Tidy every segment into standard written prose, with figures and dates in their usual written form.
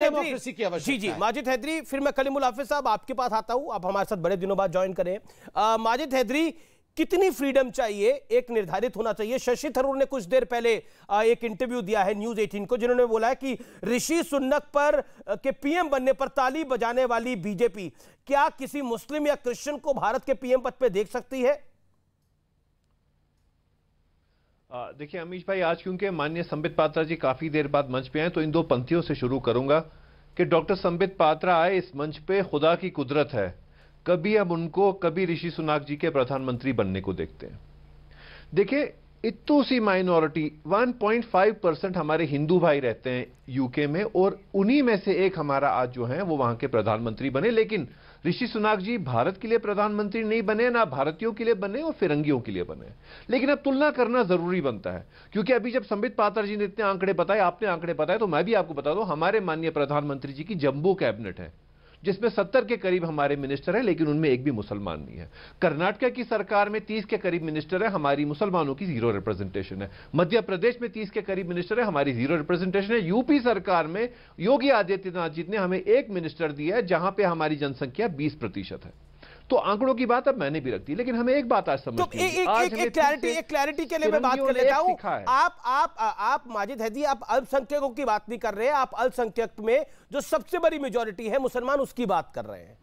Democracy की आवश्यकता जी माजिद हैदरी, फिर मैं कलीमुल हाफिज साहब आपके पास आता हूं। आप हमारे साथ बड़े दिनों बाद ज्वाइन करें। माजिद हैदरी, कितनी फ्रीडम चाहिए? एक निर्धारित होना चाहिए। शशि थरूर ने कुछ देर पहले एक इंटरव्यू दिया है न्यूज 18 को, जिन्होंने बोला है कि ऋषि सुनक पर के पीएम बनने पर ताली बजाने वाली बीजेपी क्या किसी मुस्लिम या क्रिश्चियन को भारत के पीएम पद पे देख सकती है? देखिए अमीश भाई, आज क्योंकि माननीय संबित पात्रा जी काफी देर बाद मंच पे आए तो इन दो पंक्तियों से शुरू करूंगा कि डॉक्टर संबित पात्रा आए इस मंच पे, खुदा की कुदरत है, कभी हम उनको कभी ऋषि सुनक जी के प्रधानमंत्री बनने को देखते हैं। देखिए इतनी सी माइनॉरिटी 1.5% हमारे हिंदू भाई रहते हैं यूके में, और उन्हीं में से एक हमारा आज जो है वो वहां के प्रधानमंत्री बने। लेकिन ऋषि सुनक जी भारत के लिए प्रधानमंत्री नहीं बने, ना भारतीयों के लिए बने और फिरंगियों के लिए बने। लेकिन अब तुलना करना जरूरी बनता है, क्योंकि अभी जब संबित पात्रा जी ने इतने आंकड़े बताए, आपने आंकड़े बताए, तो मैं भी आपको बता दूं, हमारे माननीय प्रधानमंत्री जी की जम्बो कैबिनेट है जिसमें 70 के करीब हमारे मिनिस्टर हैं, लेकिन उनमें एक भी मुसलमान नहीं है। कर्नाटक की सरकार में 30 के करीब मिनिस्टर है, हमारी मुसलमानों की जीरो रिप्रेजेंटेशन है। मध्य प्रदेश में 30 के करीब मिनिस्टर है, हमारी जीरो रिप्रेजेंटेशन है। यूपी सरकार में योगी आदित्यनाथ जी ने हमें एक मिनिस्टर दिया है, जहां पे हमारी जनसंख्या 20% है। तो आंकड़ों की बात अब मैंने भी रख दी, लेकिन हमें एक बात आज समझ एक क्लैरिटी के लिए मैं बात कर लेता हूं। आप माजिद हैदरी, आप अल्पसंख्यकों की बात नहीं कर रहे हैं, आप अल्पसंख्यक में जो सबसे बड़ी मेजॉरिटी है मुसलमान, उसकी बात कर रहे हैं।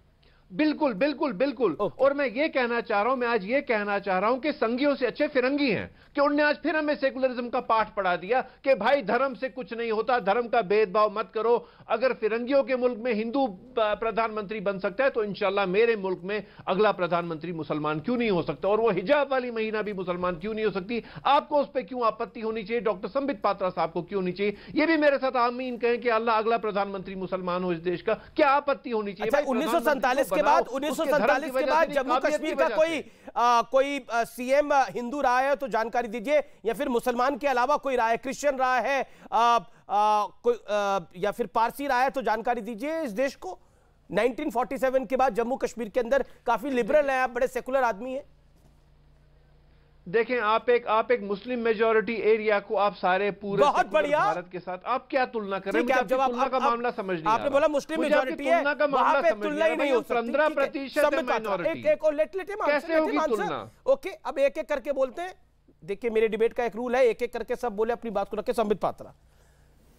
बिल्कुल बिल्कुल बिल्कुल। और मैं ये कहना चाह रहा हूं, मैं आज ये कहना चाह रहा हूं कि संघियों से अच्छे फिरंगी हैं, कि उन्होंने आज फिर हमें सेकुलरिज्म का पाठ पढ़ा दिया कि भाई धर्म से कुछ नहीं होता, धर्म का भेदभाव मत करो। अगर फिरंगियों के मुल्क में हिंदू प्रधानमंत्री बन सकता है तो इंशाल्लाह मेरे मुल्क में अगला प्रधानमंत्री मुसलमान क्यों नहीं हो सकता, और वो हिजाब वाली महीना भी मुसलमान क्यों नहीं हो सकती। आपको उस पर क्यों आपत्ति होनी चाहिए? डॉक्टर संबित पात्रा साहब को क्यों होनी चाहिए? ये भी मेरे साथ आमीन कहें कि अल्लाह अगला प्रधानमंत्री मुसलमान हो इस देश का, क्या आपत्ति होनी चाहिए? 1947 के बाद 1947 के बाद जम्मू कश्मीर का कोई सीएम हिंदू रहा है तो जानकारी दीजिए, या फिर मुसलमान के अलावा कोई रहा है, क्रिश्चियन रहा है, कोई या फिर पारसी रहा है तो जानकारी दीजिए इस देश को। 1947 के बाद जम्मू कश्मीर के अंदर काफी लिबरल है, आप बड़े सेकुलर आदमी हैं। देखें आप एक मुस्लिम मेजॉरिटी एरिया को आप सारे पूरे बहुत बढ़िया भारत के साथ आप क्या तुलना कर रहे हैं? जब तुलना का मामला समझ नहीं, आपने बोला मुस्लिम मेजॉरिटी है, वहां पे तुलना ही नहीं हो सकती। 15% माइनॉरिटी, कैसे होगी तुलना? ओके, अब एक एक करके बोलते हैं। देखिए मेरे डिबेट का एक रूल है, एक एक करके सब बोले, अपनी बात को रखे। संबित पात्रा,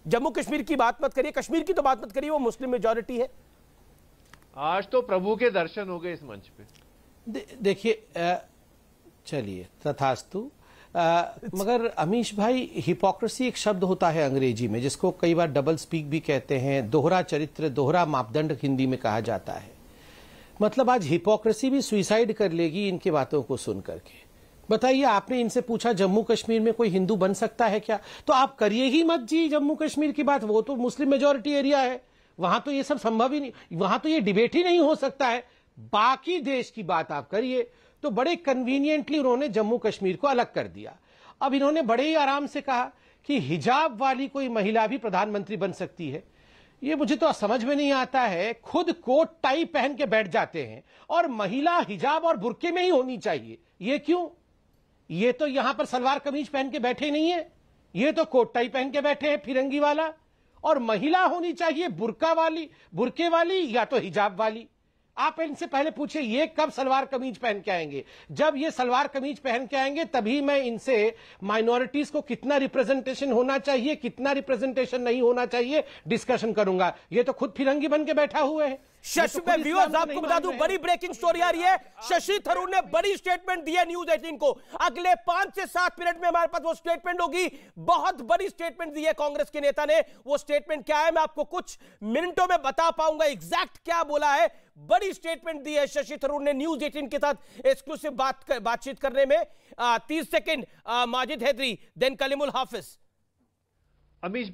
जम्मू कश्मीर की बात मत करिए, कश्मीर की तो बात मत करिए, वो मुस्लिम मेजॉरिटी है। आज तो प्रभु के दर्शन हो गए इस मंच पे। देखिए चलिए तथास्तु। मगर अमीश भाई, हिपोक्रेसी एक शब्द होता है अंग्रेजी में, जिसको कई बार डबल स्पीक भी कहते हैं, दोहरा चरित्र, दोहरा मापदंड हिंदी में कहा जाता है। मतलब आज हिपोक्रेसी भी सुइसाइड कर लेगी इनकी बातों को सुन करके। बताइए, आपने इनसे पूछा जम्मू कश्मीर में कोई हिंदू बन सकता है क्या? तो आप करिए ही मत जी जम्मू कश्मीर की बात, वो तो मुस्लिम मेजोरिटी एरिया है, वहां तो ये सब संभव ही नहीं, वहां तो ये डिबेट ही नहीं हो सकता है। बाकी देश की बात आप करिए। तो बड़े कन्वीनियंटली उन्होंने जम्मू कश्मीर को अलग कर दिया। अब इन्होंने बड़े ही आराम से कहा कि हिजाब वाली कोई महिला भी प्रधानमंत्री बन सकती है। ये मुझे तो समझ में नहीं आता है। खुद कोट टाई पहन के बैठ जाते हैं और महिला हिजाब और बुर्के में ही होनी चाहिए। ये क्यों? ये तो यहां पर सलवार कमीज पहन के बैठे नहीं है, ये तो कोट टाई पहन के बैठे हैं फिरंगी वाला। और महिला होनी चाहिए बुर्का वाली, बुर्के वाली या तो हिजाब वाली। आप इनसे पहले पूछिए ये कब सलवार कमीज पहन के आएंगे। जब ये सलवार कमीज पहन के आएंगे तभी मैं इनसे माइनॉरिटीज को कितना रिप्रेजेंटेशन होना चाहिए, कितना रिप्रेजेंटेशन नहीं होना चाहिए डिस्कशन करूंगा। ये तो खुद फिरंगी बन के बैठा हुआ है। शशि, मैं व्यूअर्स आपको बता दूं, बड़ी ब्रेकिंग स्टोरी आ रही है। शशि थरूर ने बड़ी स्टेटमेंट दी है न्यूज 18 को। अगले 5 से 7 मिनट में हमारे पास वो स्टेटमेंट होगी। बहुत बड़ी स्टेटमेंट दी है कांग्रेस के नेता ने। वो स्टेटमेंट क्या है मैं आपको कुछ मिनटों में बता पाऊंगा एग्जैक्ट क्या बोला है। बड़ी स्टेटमेंट दी है शशि थरूर ने न्यूज 18 के साथ एक्सक्लूसिव बातचीत करने में। 30 सेकंड माजिद हैदरी, देन कलीमुल हाफिज। अमीश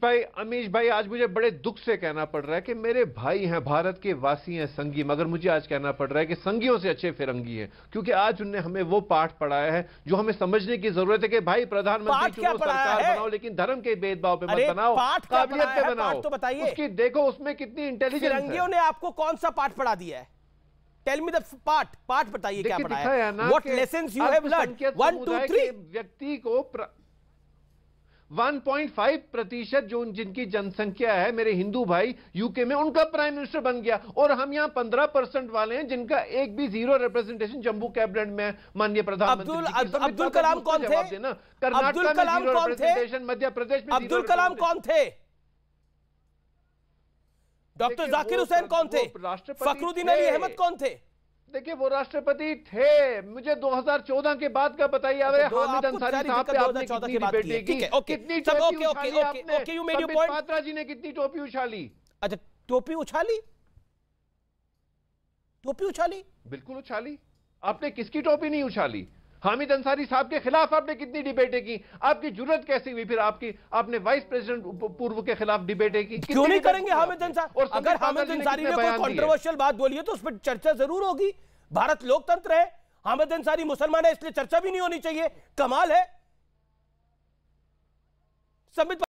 भाई आज मुझे बड़े दुख से कहना पड़ रहा है कि मेरे भाई हैं, भारत के वासी हैं, संगी, मगर मुझे आज कहना पड़ रहा है कि संगियों से अच्छे फिरंगी हैं, क्योंकि आज उनने हमें वो पाठ पढ़ाया है जो हमें समझने की जरूरत है कि भाई प्रधानमंत्री चुनो, सरकार बनाओ, लेकिन धर्म के भेदभाव पे मत बनाओ, काबिलियत पे बनाओ। तो बताइए उसकी देखो उसमें कितनी इंटेलिजेंस है। फिरंगियों ने आपको कौन सा पाठ पढ़ा दिया है? टेल मी द पाठ बताइए क्या पढ़ाया है? What lessons you have learned? 1 2 3। व्यक्ति को 1.5% जो जिनकी जनसंख्या है मेरे हिंदू भाई यूके में, उनका प्राइम मिनिस्टर बन गया। और हम यहां 15% वाले हैं जिनका एक भी जीरो रिप्रेजेंटेशन जम्मू कैबिनेट में। माननीय प्रधानमंत्री अब्दुल कलाम कौन थे? कर्नाटक में जीरो रिप्रेजेंटेशन, मध्य प्रदेश में अब्दुल कलाम कौन थे? डॉक्टर जाकिर हुसैन कौन थे? फखरुद्दीन अली अहमद कौन थे? देखिए वो राष्ट्रपति थे। मुझे 2014 के बाद का बताइए। हामिद अंसारी साहब पे आपने कितनी डिबेट की, कितनी टोपी उछाली आपने? संबित पात्रा जी ने कितनी टोपी उछाली? अच्छा, टोपी उछाली? टोपी उछाली? बिल्कुल उछाली। आपने किसकी टोपी नहीं उछाली? हामिद अंसारी साहब के खिलाफ आपने कितनी डिबेटें की? आपकी जुर्रत कैसी हुई फिर आपने वाइस प्रेसिडेंट पूर्व के खिलाफ डिबेटें की? क्यों नहीं करेंगे हामिद अंसारी? और अगर हामिद अंसारी ने कोई कंट्रोवर्शियल बात बोली है तो उस पर चर्चा जरूर होगी। भारत लोकतंत्र है, हामिद अंसारी मुसलमान है, इसलिए चर्चा भी नहीं होनी चाहिए। कमाल है। संबित